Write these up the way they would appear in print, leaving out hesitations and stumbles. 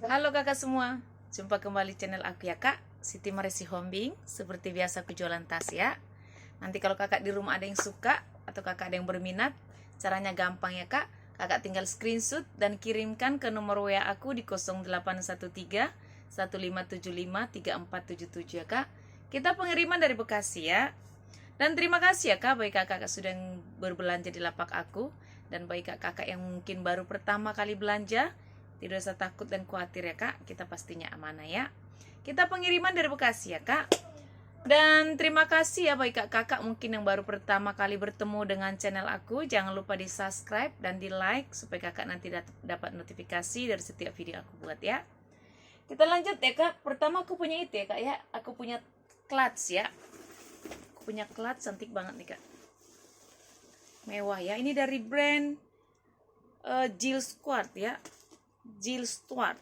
Halo kakak semua, jumpa kembali channel aku ya kak, Siti Maresi Hombing. Seperti biasa aku jualan tas ya. Nanti kalau kakak di rumah ada yang suka atau kakak ada yang berminat, caranya gampang ya kak. Kakak tinggal screenshot dan kirimkan ke nomor WA aku di 0813 1575 3477 ya kak. Kita pengiriman dari Bekasi ya. Dan terima kasih ya kak bagi kakak sudah berbelanja di lapak aku. Dan bagi kakak yang mungkin baru pertama kali belanja, tidak usah takut dan khawatir ya kak, kita pastinya amanah ya. Kita pengiriman dari Bekasi ya kak. Dan terima kasih ya bagi kakak mungkin yang baru pertama kali bertemu dengan channel aku. Jangan lupa di subscribe dan di like supaya kakak nanti dapat notifikasi dari setiap video aku buat ya. Kita lanjut ya kak. Pertama aku punya itu ya kak ya. Aku punya clutch ya. Aku punya clutch cantik banget nih kak. Mewah ya. Ini dari brand Jill Stuart ya. Jill Stuart.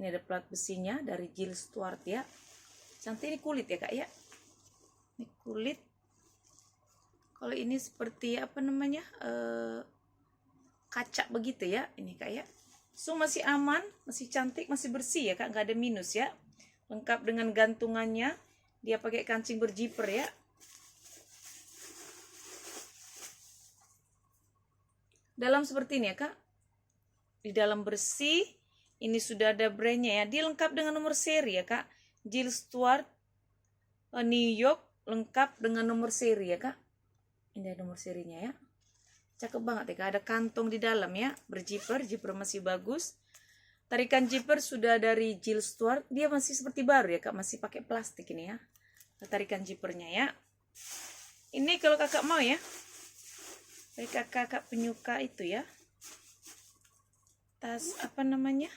Ini ada plat besinya dari Jill Stuart ya. Cantik, ini kulit ya kak ya. Ini kulit. Kalau ini seperti apa namanya, kaca begitu ya. Ini kak ya. So masih aman, masih cantik, masih bersih ya kak. Nggak ada minus ya. Lengkap dengan gantungannya. Dia pakai kancing berjiper ya. Dalam seperti ini ya kak. Di dalam bersih. Ini sudah ada brandnya ya. Dia lengkap dengan nomor seri ya kak. Jill Stuart New York, lengkap dengan nomor seri ya kak. Ini ada nomor serinya ya. Cakep banget ya kak. Ada kantong di dalam ya. Berjiper, jiper masih bagus. Tarikan jiper sudah dari Jill Stuart. Dia masih seperti baru ya kak. Masih pakai plastik ini ya. Tarikan jipernya ya. Ini kalau kakak mau ya. Kakak penyuka itu ya. Tas apa namanya,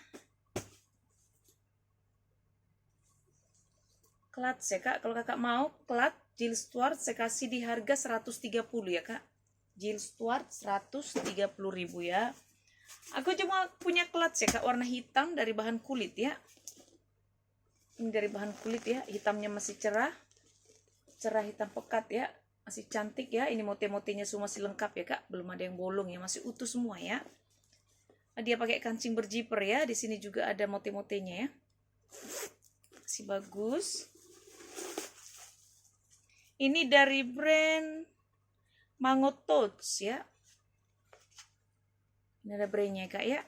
clutch ya kak. Kalau kakak mau clutch Jill Stuart, saya kasih di harga 130 ya kak. Jill Stuart 130.000 ya. Aku cuma punya clutch ya kak, warna hitam dari bahan kulit ya. Ini dari bahan kulit ya. Hitamnya masih cerah, cerah hitam pekat ya. Masih cantik ya. Ini motif-motifnya semua masih lengkap ya kak. Belum ada yang bolong ya, masih utuh semua ya. Dia pakai kancing berjiper ya. Di sini juga ada motif-motifnya ya. Masih bagus. Ini dari brand Mango Touch ya. Ini ada brandnya kak ya.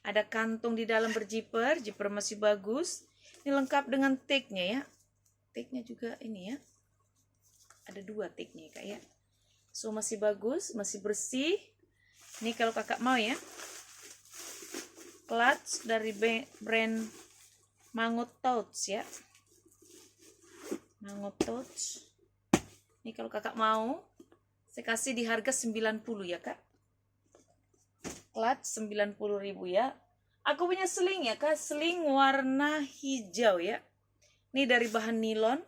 Ada kantong di dalam berjiper. Jiper masih bagus. Ini lengkap dengan tagnya ya. Tagnya juga ini ya. Ada 2 tagnya kak ya. So masih bagus, masih bersih. Ini kalau kakak mau ya. Clutch dari brand Mango Touch ya. Mango Touch. Ini kalau kakak mau, saya kasih di harga 90 ya kak. Clutch 90.000 ya. Aku punya sling ya kak. Sling warna hijau ya. Ini dari bahan nilon.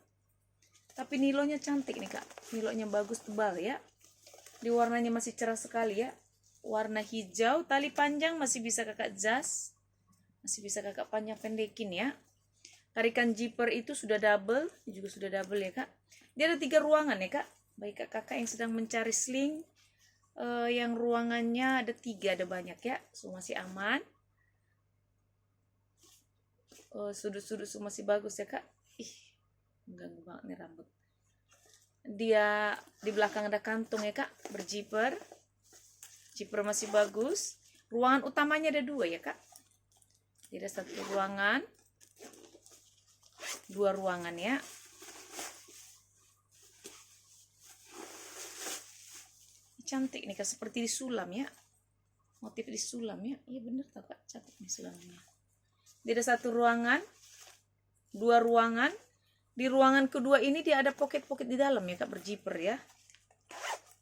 Tapi nilonnya cantik nih kak. Nilonnya bagus, tebal ya. Di warnanya masih cerah sekali ya. Warna hijau, tali panjang masih bisa kakak jas, masih bisa kakak panjang pendekin ya. Tarikan zipper itu sudah double, ini juga sudah double ya kak. Dia ada 3 ruangan ya kak. Baik kakak yang sedang mencari sling, yang ruangannya ada 3, ada banyak ya. So masih aman. Sudut-sudut masih bagus ya kak. Ih, mengganggu banget nih rambut. Dia di belakang ada kantong ya kak, berjiper. Jiper masih bagus. Ruangan utamanya ada 2 ya kak. Jadi ada 1 ruangan, 2 ruangan ya. Cantik nih kak, seperti disulam ya. Motif disulam ya. Iya bener tau kak, cantik nih sulamnya. Jadi ada 1 ruangan, 2 ruangan. Di ruangan kedua ini dia ada pocket-pocket di dalam ya kak, berjiper ya.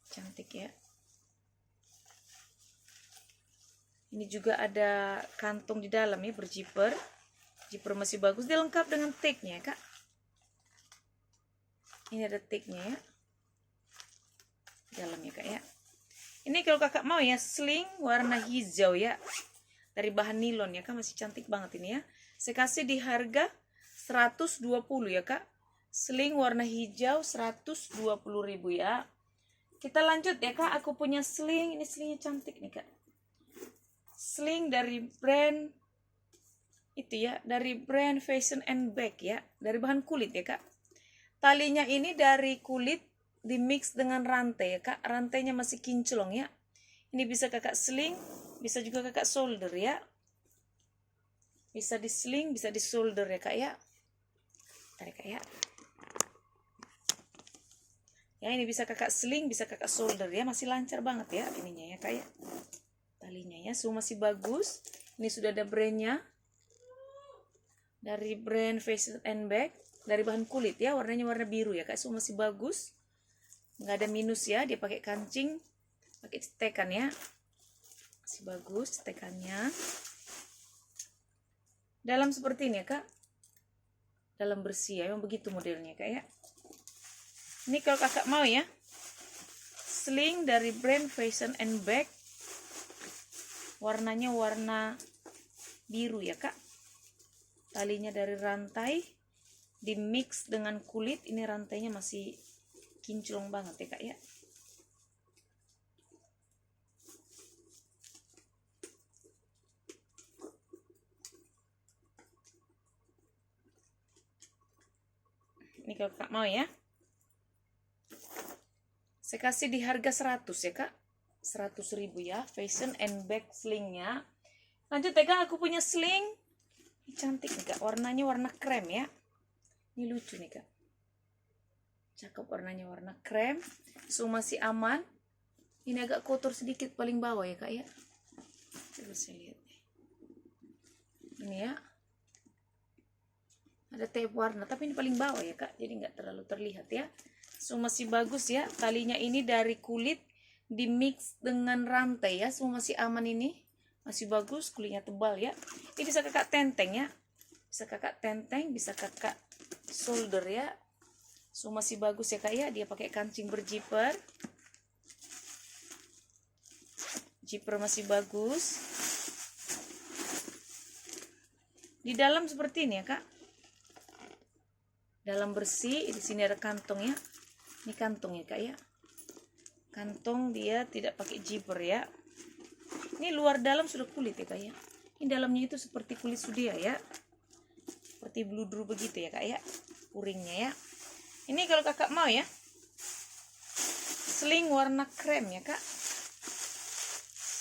Cantik ya. Ini juga ada kantong di dalam ya, berjiper. Jiper masih bagus. Dia lengkap dengan tagnya ya kak. Ini ada tagnya ya. Di dalam ya kak ya. Ini kalau kakak mau ya, sling warna hijau ya. Dari bahan nilon ya kak, masih cantik banget ini ya. Saya kasih di harga 120 ya kak. Sling warna hijau 120.000 ya. Kita lanjut ya kak. Aku punya sling. Ini slingnya cantik nih kak. Sling dari brand itu ya, dari brand Fashion and Bag ya, dari bahan kulit ya kak. Talinya ini dari kulit di mix dengan rantai ya kak, rantainya masih kinclong ya. Ini bisa kakak sling, bisa juga kakak solder ya, bisa di sling, bisa di solder ya kak ya. Tarik kak ya. Ya ini bisa kakak sling, bisa kakak solder ya, masih lancar banget ya ininya ya kak ya. Talinya ya, semua masih bagus. Ini sudah ada brandnya, dari brand Fashion and Bag, dari bahan kulit ya, warnanya warna biru ya kak, semua masih bagus, nggak ada minus ya. Dia pakai kancing, pakai cetekan ya, masih bagus cetekannya. Dalam seperti ini ya kak, dalam bersih ya, memang begitu modelnya kak ya. Ini kalau kakak mau ya, sling dari brand Fashion and Bag, warnanya warna biru ya kak. Talinya dari rantai di mix dengan kulit, ini rantainya masih kinclong banget ya kak ya. Ini kalau kak mau ya, saya kasih di harga 100 ya kak, 100.000 ya, Fashion and Bag slingnya. Lanjut ya kak, aku punya sling, ini cantik nih kak, warnanya warna krem ya. Ini lucu nih kak, cakep, warnanya warna krem, so masih aman. Ini agak kotor sedikit paling bawah ya kak ya, coba saya lihat nih. Ini ya, ada tape warna, tapi ini paling bawah ya kak, jadi nggak terlalu terlihat ya. So masih bagus ya, talinya ini dari kulit di mix dengan rantai ya, semua masih aman, ini masih bagus, kulitnya tebal ya. Ini bisa kakak tenteng ya, bisa kakak tenteng, bisa kakak solder ya. So masih bagus ya kak ya, dia pakai kancing berjiper, jiper masih bagus. Di dalam seperti ini ya kak, dalam bersih. Di sini ada kantong ya, ini kantong ya kak ya, kantong, dia tidak pakai zipper ya. Ini luar dalam sudah kulit ya kak ya, ini dalamnya itu seperti kulit sudia ya, seperti bludru begitu ya kak ya, puringnya ya. Ini kalau kakak mau ya, sling warna krem ya kak,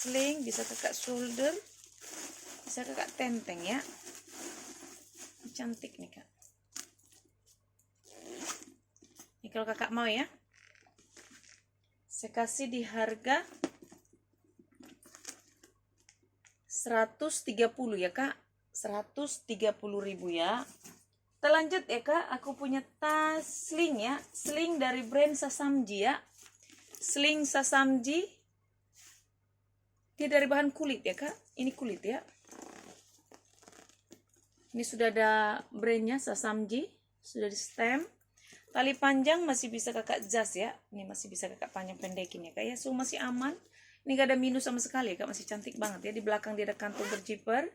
sling bisa kakak solder, bisa kakak tenteng ya. Ini cantik nih kak. Ini kalau kakak mau ya, saya kasih di harga 130 ya kak, 130.000 ya. Kita lanjut ya kak, aku punya tas sling ya, sling dari brand Sasamji ya, sling Sasamji, dia dari bahan kulit ya kak, ini kulit ya. Ini sudah ada brandnya Sasamji, sudah di stem. Tali panjang masih bisa kakak jas ya, ini masih bisa kakak panjang pendekin ya kak ya, so masih aman. Ini gak ada minus sama sekali ya kak, masih cantik banget ya. Di belakang dia ada kantong berjiper,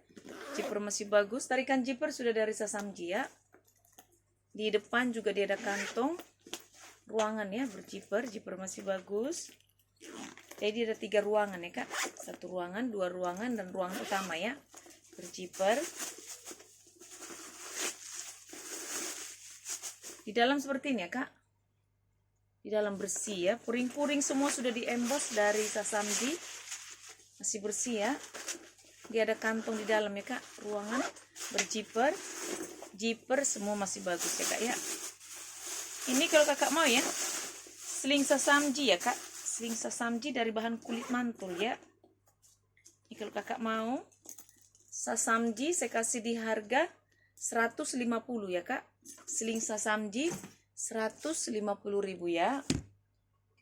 jiper masih bagus, tarikan jiper sudah dari Sasamji ya. Di depan juga dia ada kantong ruangan ya, berjiper, jiper masih bagus. Jadi ada 3 ruangan ya kak, 1 ruangan, 2 ruangan, dan ruangan utama ya, berjiper. Di dalam seperti ini ya kak, di dalam bersih ya, puring-puring semua sudah di emboss dari Sasamji, masih bersih ya. Dia ada kantong di dalam ya kak, ruangan, berjiper, jiper semua masih bagus ya kak ya. Ini kalau kakak mau ya, sling Sasamji ya kak, sling Sasamji dari bahan kulit mantul ya. Ini kalau kakak mau, Sasamji saya kasih di harga 150 ya kak, sling Sasamji 150.000 ya.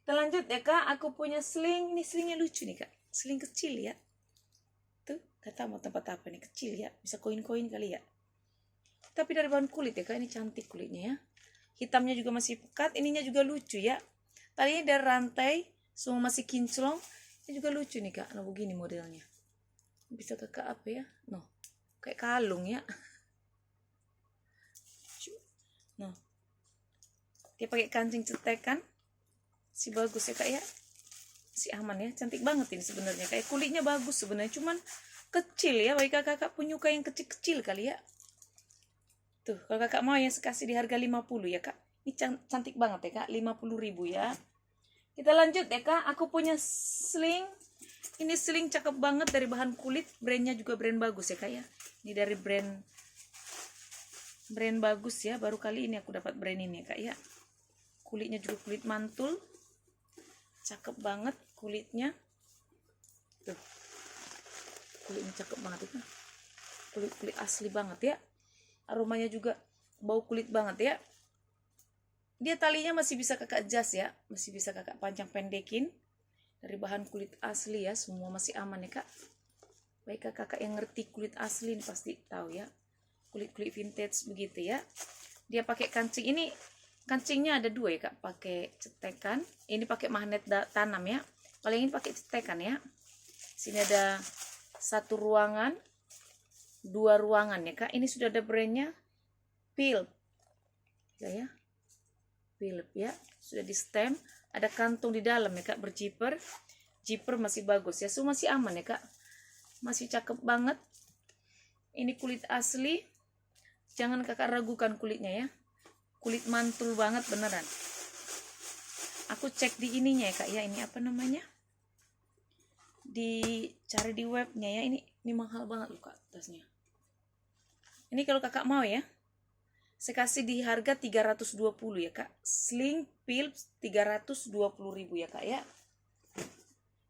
Kita lanjut ya kak, aku punya sling, ini slingnya lucu nih kak, sling kecil ya. Tuh, gak tahu mau tempat apa nih, kecil ya, bisa koin-koin kali ya. Tapi dari bahan kulit ya kak, ini cantik kulitnya ya. Hitamnya juga masih pekat, ininya juga lucu ya. Tadinya dari rantai, semua masih kinclong. Ini juga lucu nih kak, nah begini modelnya. Bisa kakak apa ya, no, kayak kalung ya. Nah, dia pakai kancing cetekan, si bagus ya kak ya, si aman ya, cantik banget ini sebenarnya. Kayak kulitnya bagus sebenarnya, cuman kecil ya, bagi kakak penyuka yang kecil-kecil kali ya. Tuh, kalau kakak mau yang kasih di harga 50 ya kak. Ini cantik banget ya kak, 50.000 ya. Kita lanjut ya kak, aku punya sling. Ini sling cakep banget dari bahan kulit, brandnya juga brand bagus ya kak ya. Ini dari brand bagus ya, baru kali ini aku dapat brand ini ya kak ya. Kulitnya juga kulit mantul, cakep banget kulitnya. Tuh, kulitnya cakep banget itu, kulit asli banget ya. Aromanya juga bau kulit banget ya. Dia talinya masih bisa kakak adjust ya, masih bisa kakak panjang pendekin. Dari bahan kulit asli ya, semua masih aman ya kak. Baik kakak yang ngerti kulit asli ini pasti tahu ya, kulit vintage begitu ya. Dia pakai kancing, ini kancingnya ada 2 ya kak, pakai cetekan. Ini pakai magnet tanam ya, kalau yang ini pakai cetekan ya. Sini ada 1 ruangan, 2 ruangan ya kak. Ini sudah ada brandnya Philip ya, Philip ya, sudah di stem. Ada kantung di dalam ya kak, berjiper. Jiper masih bagus ya, semua masih aman ya kak, masih cakep banget. Ini kulit asli, jangan kakak ragukan kulitnya ya, kulit mantul banget beneran. Aku cek di ininya ya kak ya, ini apa namanya, dicari di webnya ya. Ini mahal banget loh kak tasnya. Ini kalau kakak mau ya, saya kasih di harga 320 ya kak. Sling Philips 320.000 ya kak ya.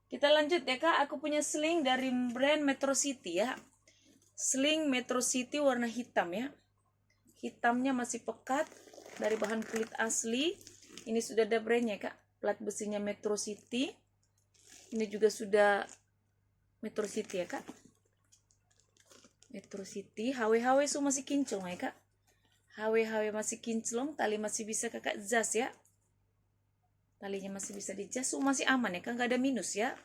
Kita lanjut ya kak, aku punya sling dari brand Metro City ya. Sling Metro City warna hitam ya. Hitamnya masih pekat, dari bahan kulit asli. Ini sudah ada brandnya kak, plat besinya Metro City. Ini juga sudah Metro City ya kak, Metro City. HW su masih kinclong ya kak, HW masih kinclong. Tali masih bisa kakak jas ya, talinya masih bisa dijas, masih aman ya kak, nggak ada minus ya.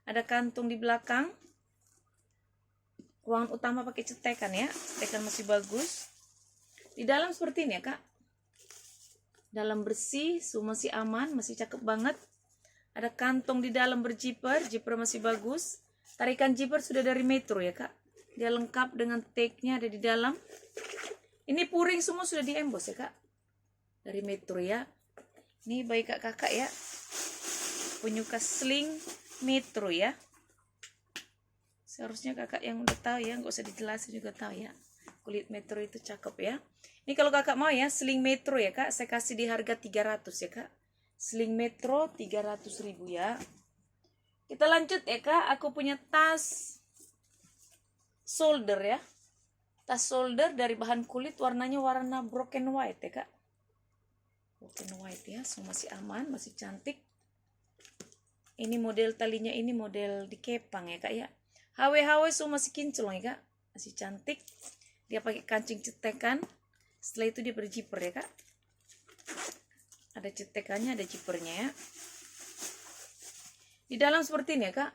Ada kantung di belakang. Ruangan utama pakai cetekan ya, cetekan masih bagus. Di dalam seperti ini ya kak, dalam bersih, masih aman, masih cakep banget. Ada kantong di dalam berjiper, jiper masih bagus. Tarikan jiper sudah dari Metro ya kak, dia lengkap dengan tag-nya ada di dalam. Ini puring semua sudah diembos ya kak, dari Metro ya. Ini baik kakak ya, penyuka sling Metro ya. Seharusnya kakak yang udah tahu ya, nggak usah dijelasin juga tahu ya, kulit Metro itu cakep ya. Ini kalau kakak mau ya, sling Metro ya kak, saya kasih di harga 300 ya kak. Sling Metro 300.000 ya. Kita lanjut ya kak, aku punya tas shoulder ya. Tas shoulder dari bahan kulit, warnanya warna broken white ya kak. Broken white ya, semua masih aman, masih cantik. Ini model talinya, ini model dikepang ya kak ya. HW semua masih kinclong ya kak, masih cantik. Dia pakai kancing cetekan. Setelah itu dia berjiper ya kak, ada cetekannya, ada jipernya ya. Di dalam seperti ini ya kak,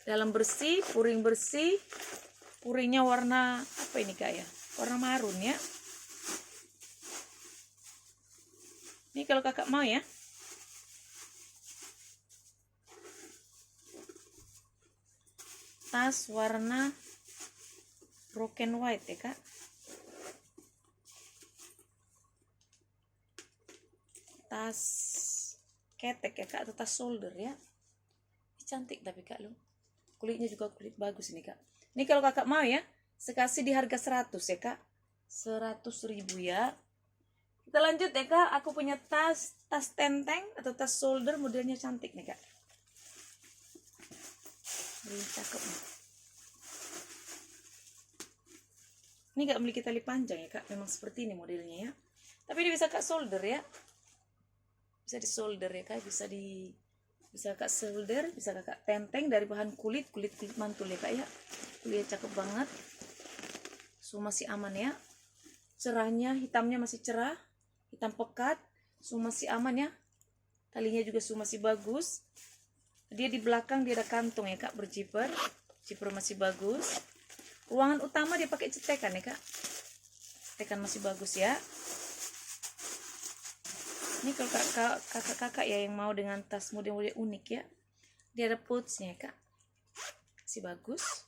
dalam bersih, puring bersih. Puringnya warna apa ini kak ya, warna marun ya. Ini kalau kakak mau ya, tas warna broken white ya kak. Tas ketek ya kak, atau tas shoulder ya. Ini cantik tapi kak lo, kulitnya juga kulit bagus ini kak. Ini kalau kakak mau ya, saya kasih di harga 100 ya kak, 100.000 ya. Kita lanjut ya kak, aku punya tas tenteng atau tas shoulder, modelnya cantik nih kak. Ini cakep nih. Ini gak memiliki tali panjang ya kak, memang seperti ini modelnya ya. Tapi ini bisa kak shoulder ya, bisa di shoulder ya kak, bisa kak shoulder, bisa kakak tenteng dari bahan kulit mantul ya kak ya. Kulitnya cakep banget, masih aman ya. Cerahnya, hitamnya masih cerah, hitam pekat, masih aman ya. Talinya juga masih bagus. Dia di belakang dia ada kantong ya kak, berjiper, jiper masih bagus. Ruangan utama dia pakai cetekan ya kak, cetekan masih bagus ya. Ini kalau kakak ya yang mau dengan tas model unik ya, dia ada pouchnya ya kak, masih bagus.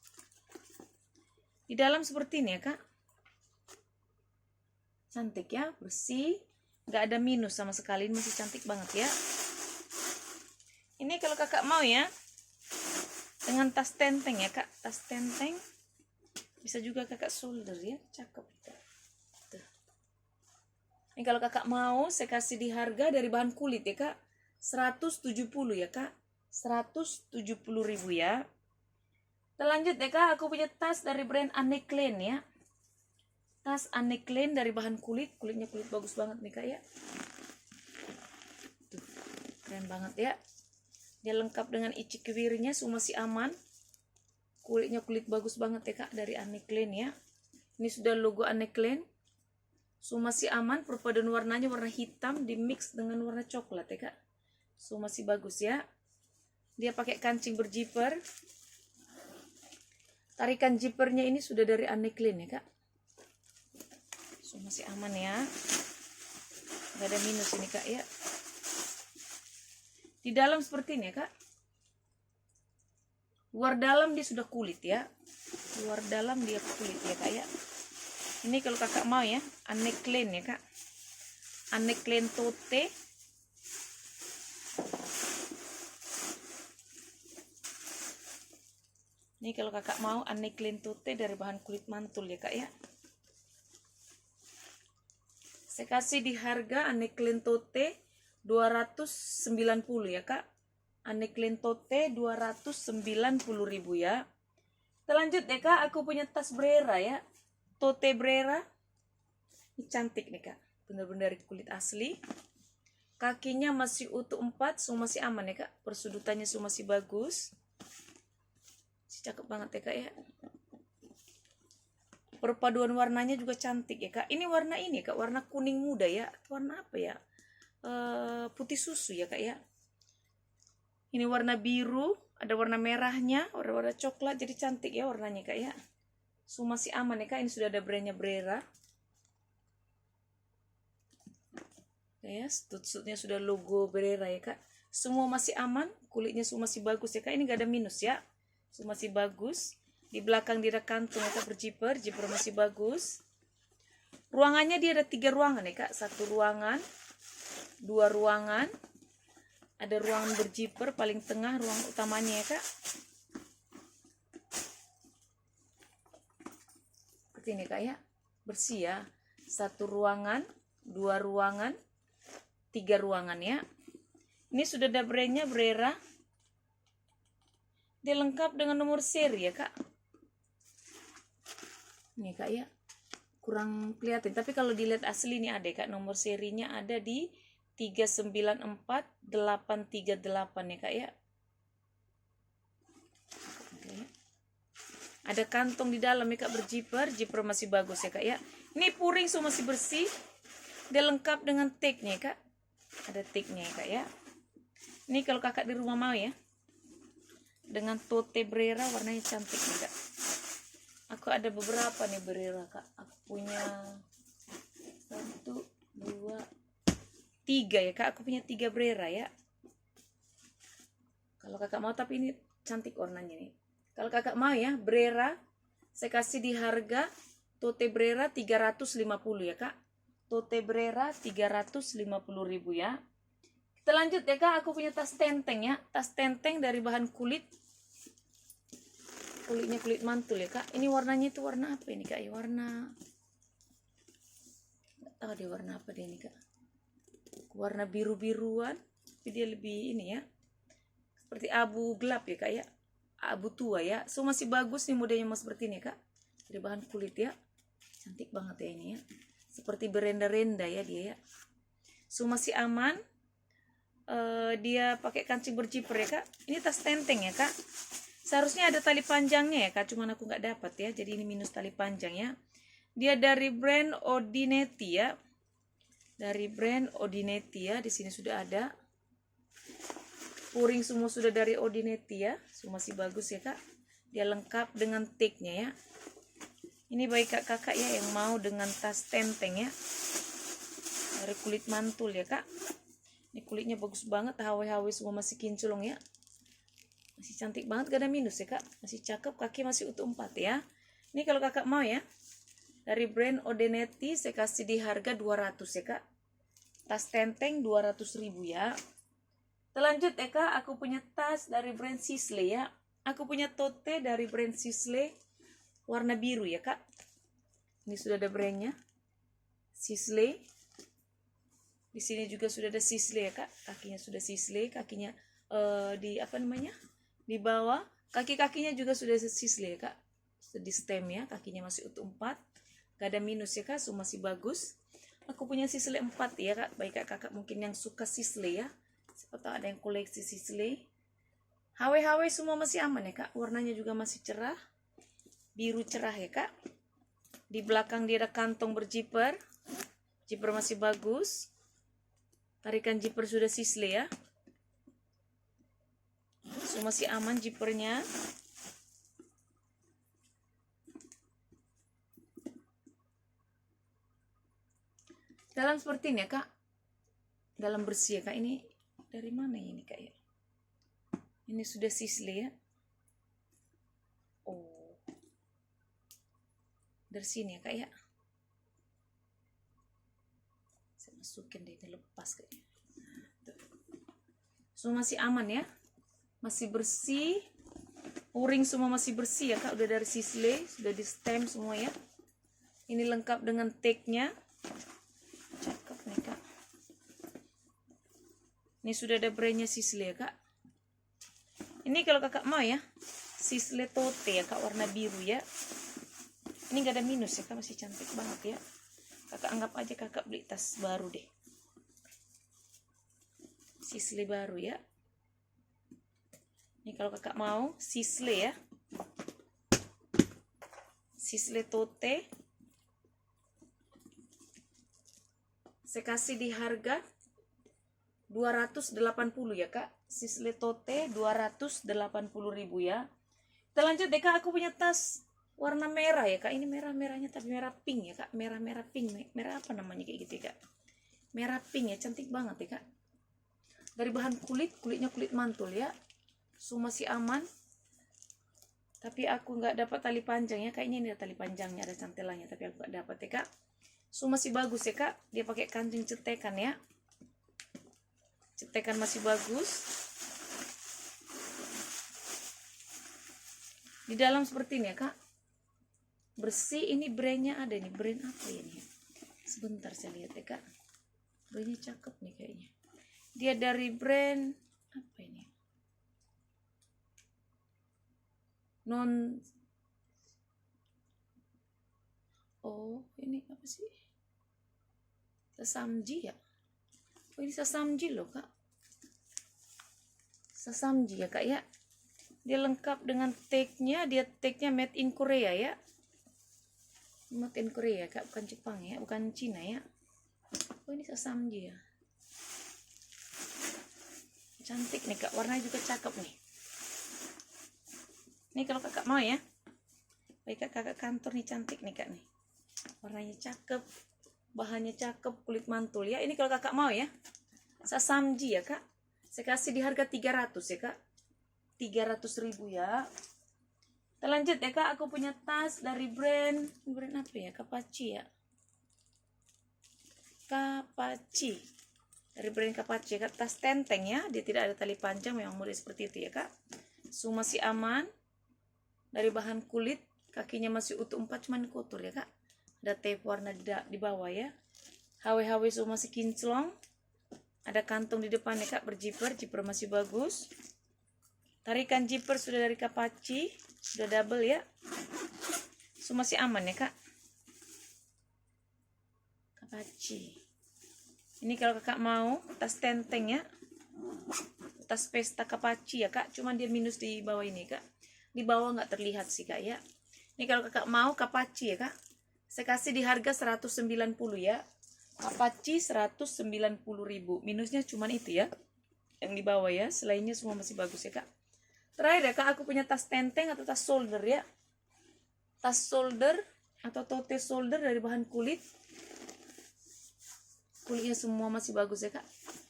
Di dalam seperti ini ya kak, cantik ya, bersih, nggak ada minus sama sekali, masih cantik banget ya. Ini kalau kakak mau ya, dengan tas tenteng ya kak, tas tenteng bisa juga kakak solder ya, cakep ya. Tuh. Ini kalau kakak mau, saya kasih di harga dari bahan kulit ya kak, 170 ya kak, 170.000 ya. Kita lanjut ya kak, aku punya tas dari brand Anne Klein ya. Tas Anne Klein dari bahan kulit, kulitnya kulit bagus banget nih kak ya. Tuh, keren banget ya. Dia lengkap dengan icikewirinya, semua masih aman. Kulitnya kulit bagus banget ya kak, dari Anne Klein ya. Ini sudah logo Anne Klein. Semua masih aman, perpaduan warnanya warna hitam di mix dengan warna coklat ya kak. Semua masih bagus ya. Dia pakai kancing berjiper. Tarikan jipernya ini sudah dari Anne Klein ya kak. Semua masih aman ya. Gak ada minus ini kak ya. Di dalam seperti ini ya kak. Luar dalam dia sudah kulit ya. Luar dalam dia kulit ya kak ya. Ini kalau kakak mau ya, Anne Klein ya kak. Anne Klein tote. Ini kalau kakak mau Anne Klein tote dari bahan kulit mantul ya kak ya. Saya kasih di harga Anne Klein tote 290 ya kak. Anne Klein tote 290.000 ya. Kita lanjut ya kak, aku punya tas Brera ya. Tote Brera. Ini cantik nih kak, benar-benar dari kulit asli. Kakinya masih utuh 4, semua masih aman ya kak. Persudutannya semua masih bagus. Cakep banget ya kak ya. Perpaduan warnanya juga cantik ya kak. Ini warna ini kak, warna kuning muda ya. Warna apa ya? Putih susu ya kak ya. Ini warna biru, ada warna merahnya, warna coklat, jadi cantik ya warnanya kak ya. Semua masih aman ya kak. Ini sudah ada brandnya Brera. Ya, stud-studnya sudah logo Brera ya kak. Semua masih aman, kulitnya semua masih bagus ya kak. Ini gak ada minus ya. Semua masih bagus. Di belakang dia ada kantung ya kak, berjiper, jiper masih bagus. Ruangannya dia ada 3 ruangan ya kak. 1 ruangan, 2 ruangan. Ada ruangan berjiper paling tengah, ruang utamanya ya kak. Seperti ini kak ya, bersih ya. 1 ruangan, 2 ruangan, 3 ruangan ya. Ini sudah ada brandnya Brera. Dia lengkap dengan nomor seri ya kak. Ini kak ya, kurang kelihatan, tapi kalau dilihat asli ini ada kak, nomor serinya ada di 394838 ya kak ya. Oke. Ada kantong di dalam ya kak, berjiper, jiper masih bagus ya kak ya. Ini puring semua masih bersih. Dia lengkap dengan tagnya ya kak. Ada tagnya ya kak ya. Ini kalau kakak di rumah mau ya, dengan tote Brera, warnanya cantik nih kak. Aku ada beberapa nih Brera kak. Aku punya 1, 2, 3 ya kak. Aku punya 3 Brera ya. Kalau kakak mau, tapi ini cantik warnanya nih. Kalau kakak mau ya, Brera, saya kasih di harga tote Brera 350 ya kak. Tote Brera 350.000 ya. Kita lanjut ya kak, aku punya tas tenteng ya. Tas tenteng dari bahan kulit. Kulitnya kulit mantul ya kak. Ini warnanya itu warna apa ini kak? Ya warna, nggak tahu dia warna apa dia ini kak. Warna biru-biruan. Tapi dia lebih ini ya, seperti abu gelap ya kak ya. Abu tua ya. So masih bagus nih modelnya mas seperti ini kak. Dari bahan kulit ya. Cantik banget ya ini ya. Seperti berenda-renda ya dia ya. So masih aman. Dia pakai kancing berjiper ya kak. Ini tas tenteng ya kak. Seharusnya ada tali panjangnya ya kak, cuman aku nggak dapat ya, jadi ini minus tali panjang ya. Dia dari brand Odinetti ya. Dari brand Odinetti ya, di sini sudah ada. Puring semua sudah dari Odinetti ya. Semua masih bagus ya kak. Dia lengkap dengan tagnya ya. Ini baik kakak ya yang mau dengan tas tenteng ya. Dari kulit mantul ya kak. Ini kulitnya bagus banget, hawe-hawe semua masih kinclong ya. Masih cantik banget, gak ada minus ya kak. Masih cakep, kaki masih utuh 4 ya. Ini kalau kakak mau ya, dari brand Odenetti saya kasih di harga 200 ya kak. Tas tenteng 200.000 ya. Terlanjut ya kak, aku punya tas dari brand Sisley ya. Aku punya tote dari brand Sisley warna biru ya kak. Ini sudah ada brandnya, Sisley. Di sini juga sudah ada Sisley ya kak. Kakinya sudah Sisley, kakinya di apa namanya? Di bawah, kaki-kakinya juga sudah Sisley ya kak. Di stem ya, kakinya masih utuh 4. Gak ada minus ya kak, semua masih bagus. Aku punya Sisley 4 ya kak. Baik kakak mungkin yang suka Sisley ya. Siapa tahu ada yang koleksi Sisley. HW semua masih aman ya kak. Warnanya juga masih cerah. Biru cerah ya kak. Di belakang dia ada kantong berjiper. Jiper masih bagus. Tarikan jiper sudah Sisley ya. Semua masih aman jipernya. Dalam seperti ini ya kak. Dalam bersih ya kak. Ini dari mana ini kak ya? Ini sudah Sisley ya. Oh. Dari sini ya kak ya. Saya masukin deh, ini lepas kayaknya. Semua masih aman ya. Masih bersih. O-ring semua masih bersih ya kak. Udah dari Sisley. Sudah di stem semua ya. Ini lengkap dengan tag-nya. Cakep nih kak. Ini sudah ada brandnya Sisley ya kak. Ini kalau kakak mau ya, Sisley tote ya kak, warna biru ya. Ini gak ada minus ya kak, masih cantik banget ya. Kakak anggap aja kakak beli tas baru deh. Sisley baru ya. Ini kalau kakak mau Sisley ya. Sisley tote. Saya kasih di harga 280 ya kak. Sisley tote 280.000 ya. Kita lanjut deh kak, aku punya tas warna merah ya kak. Ini merah-merahnya tapi merah pink ya kak. Merah-merah pink. Merah apa namanya kayak gitu ya kak. Merah pink ya, cantik banget ya kak. Dari bahan kulit, kulitnya kulit mantul ya. Semua masih aman. Tapi aku nggak dapat tali panjang ya. Kayaknya ini ada tali panjangnya, ada cantelannya. Tapi aku nggak dapat ya kak. Semua masih bagus ya kak. Dia pakai kancing cetekan ya. Cetekan masih bagus. Di dalam seperti ini ya kak. Bersih. Ini brandnya ada nih. Brand apa ya nih? Sebentar saya lihat ya kak. Brandnya cakep nih kayaknya. Dia dari brand apa ini? Oh ini apa sih? Sasamji ya? Oh ini Sasamji loh kak. Sasamji ya kak ya. Dia lengkap dengan tag-nya. Dia tag-nya made in Korea ya. Made in Korea kak, bukan Jepang ya, bukan Cina ya. Oh ini Sasamji ya. Cantik nih kak, warnanya juga cakep nih. Ini kalau kakak mau ya. Baik kak, kakak kantor nih, cantik nih kak nih. Warnanya cakep, bahannya cakep, kulit mantul ya. Ini kalau kakak mau ya. Sasamji ya kak. Saya kasih di harga 300 ya kak. 300.000 ya. Kita lanjut ya kak. Aku punya tas dari brand apa ya? Kapachi ya. Kapachi. Dari brand Kapachi ya kak. Tas tenteng ya. Dia tidak ada tali panjang. Memang model seperti itu ya kak. Semua masih aman. Dari bahan kulit. Kakinya masih utuh 4. Cuman kotor ya kak. Ada tape warna di bawah ya. HW semua masih kinclong. Ada kantong di depan ya kak. Berjiper. Jiper masih bagus. Tarikan zipper sudah dari Kapachi. Sudah double ya. Semua masih aman ya kak. Kapachi. Ini kalau kakak mau tas tenteng ya. Tas pesta Kapachi ya kak. Cuman dia minus di bawah ini kak. Di bawah nggak terlihat sih kak ya. Ini kalau kakak mau Kapachi ya kak. Saya kasih di harga 190 ya. Kapachi 190.000. Minusnya cuman itu ya. Yang di bawah ya. Selainnya semua masih bagus ya kak. Terakhir ya kak, aku punya tas tenteng atau tas shoulder ya. Tas shoulder atau tote shoulder dari bahan kulit. Kulitnya semua masih bagus ya kak.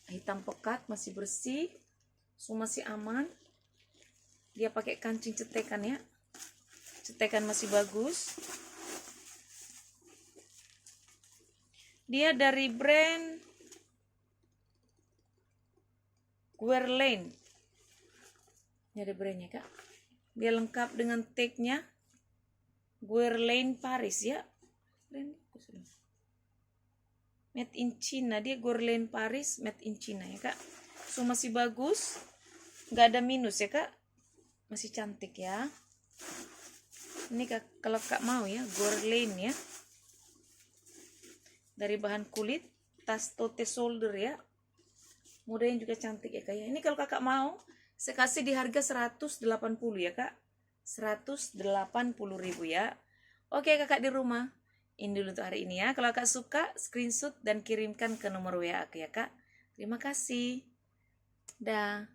Hitam pekat, masih bersih. Semua masih aman. Dia pakai kancing cetekan ya. Cetekan masih bagus. Dia dari brand Guerlain. Ini ada brandnya kak. Dia lengkap dengan tag-nya. Guerlain Paris ya. Made in China. Dia Guerlain Paris made in China ya kak. So masih bagus. Gak ada minus ya kak. Masih cantik ya. Ini kak, kalau kak mau ya, Guerlain ya. Dari bahan kulit, tas tote shoulder ya. Modelnya juga cantik ya kak ya. Ini kalau kakak mau, saya kasih di harga 180 ya kak. 180.000 ya. Oke kakak di rumah. Ini dulu untuk hari ini ya. Kalau kakak suka, screenshot dan kirimkan ke nomor WA aku ya kak. Terima kasih. Dah.